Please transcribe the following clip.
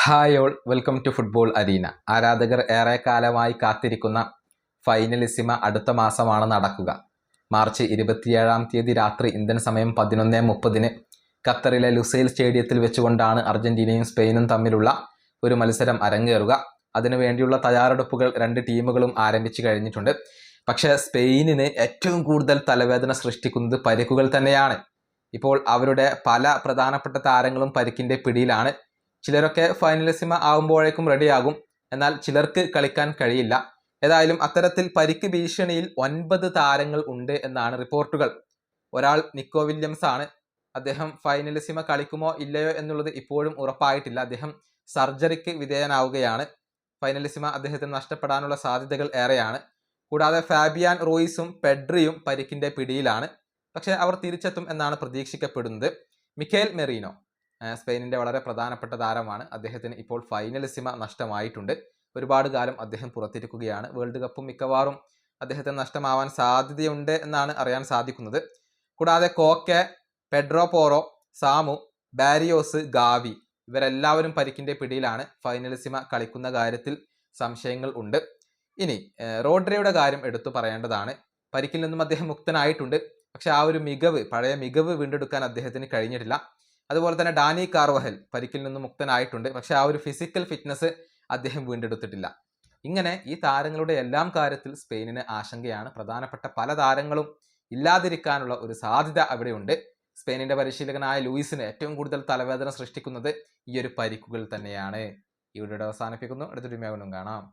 Hi all, welcome to football arena. ആരാധകർ ഏറെ കാലമായി കാത്തിരിക്കുന്ന ഫൈനലിസിമ അടുത്ത മാസമാണ് നടക്കുക. മാർച്ച് 27 രാത്രി ഇന്ത്യൻ സമയം 11:30 ഖത്തറിലെ ലുസൈൽ സ്റ്റേഡിയത്തിൽ വെച്ചുകൊണ്ടാണ് അർജന്റീനയും സ്പെയിനും തമ്മിലുള്ള ഒരു മത്സരം അരങ്ങേറുക. അതിനുവേണ്ടിയുള്ള തയ്യാറെടുപ്പുകൾ രണ്ട് ടീമുകളും ആരംഭിച്ചു കഴിഞ്ഞിട്ടുണ്ട്. പക്ഷേ സ്പെയിനിന് ഏറ്റവും കൂടുതൽ തലവേദന സൃഷ്ടിക്കുന്നത് പരിക്കുകൾ തന്നെയാണ്. ഇപ്പോൾ അവരുടെ പല പ്രധാനപ്പെട്ട താരങ്ങളും പരിക്കിൻ്റെ പിടിയിലാണ്. ചിലരൊക്കെ ഫൈനലിസിമ ആകുമ്പോഴേക്കും റെഡിയാകും, എന്നാൽ ചിലർക്ക് കളിക്കാൻ കഴിയില്ല. ഏതായാലും അത്തരത്തിൽ പരിക്ക് ഭീഷണിയിൽ 9 താരങ്ങൾ ഉണ്ട് എന്നാണ് റിപ്പോർട്ടുകൾ. ഒരാൾ നിക്കോ വില്യംസ് ആണ്. അദ്ദേഹം ഫൈനലിസിമ കളിക്കുമോ ഇല്ലയോ എന്നുള്ളത് ഇപ്പോഴും ഉറപ്പായിട്ടില്ല. അദ്ദേഹം സർജറിക്ക് വിധേയനാവുകയാണ്. ഫൈനലിസിമ അദ്ദേഹത്തിന് നഷ്ടപ്പെടാനുള്ള സാധ്യതകൾ ഏറെയാണ്. കൂടാതെ ഫാബിയാൻ റൂയിസും പെഡ്രിയും പരിക്കിൻ്റെ പിടിയിലാണ്. പക്ഷേ അവർ തിരിച്ചെത്തും എന്നാണ് പ്രതീക്ഷിക്കപ്പെടുന്നത്. മിഖേൽ മെറീനോ സ്പെയിനിൻ്റെ വളരെ പ്രധാനപ്പെട്ട താരമാണ്. അദ്ദേഹത്തിന് ഇപ്പോൾ ഫൈനലിസിമ നഷ്ടമായിട്ടുണ്ട്. ഒരുപാട് കാലം അദ്ദേഹം പുറത്തിരിക്കുകയാണ്. വേൾഡ് കപ്പും മിക്കവാറും അദ്ദേഹത്തിന് നഷ്ടമാവാൻ സാധ്യതയുണ്ട് എന്നാണ് അറിയാൻ സാധിക്കുന്നത്. കൂടാതെ Koke, Pedro പോറോ, Samu, Barrios, Gavi ഇവരെല്ലാവരും പരിക്കിൻ്റെ പിടിയിലാണ്. ഫൈനലിസിമ കളിക്കുന്ന കാര്യത്തിൽ സംശയങ്ങൾ ഉണ്ട്. ഇനി റോഡ്രിയുടെ കാര്യം എടുത്തു പറയേണ്ടതാണ്. പരിക്കിൽ നിന്നും അദ്ദേഹം മുക്തനായിട്ടുണ്ട്. പക്ഷെ ആ ഒരു പഴയ മികവ് വീണ്ടെടുക്കാൻ അദ്ദേഹത്തിന് കഴിഞ്ഞിട്ടില്ല. അതുപോലെ തന്നെ ഡാനി കാർവഹൽ പരിക്കിൽ നിന്ന് മുക്തനായിട്ടുണ്ട്. പക്ഷെ ആ ഒരു ഫിസിക്കൽ ഫിറ്റ്നസ് അദ്ദേഹം വീണ്ടെടുത്തിട്ടില്ല. ഇങ്ങനെ ഈ താരങ്ങളുടെ എല്ലാം കാര്യത്തിൽ സ്പെയിനിന് ആശങ്കയാണ്. പ്രധാനപ്പെട്ട പല താരങ്ങളും ഇല്ലാതിരിക്കാനുള്ള ഒരു സാധ്യത അവിടെയുണ്ട്. സ്പെയിനിന്റെ പരിശീലകനായ ലൂയിസിന് ഏറ്റവും കൂടുതൽ തലവേദന സൃഷ്ടിക്കുന്നത് ഈ ഒരു പരിക്കുകൾ തന്നെയാണ്. ഈ വീഡിയോ അവസാനിപ്പിക്കുന്നു. അടുത്തൊരു വീഡിയോയിൽ കാണാം.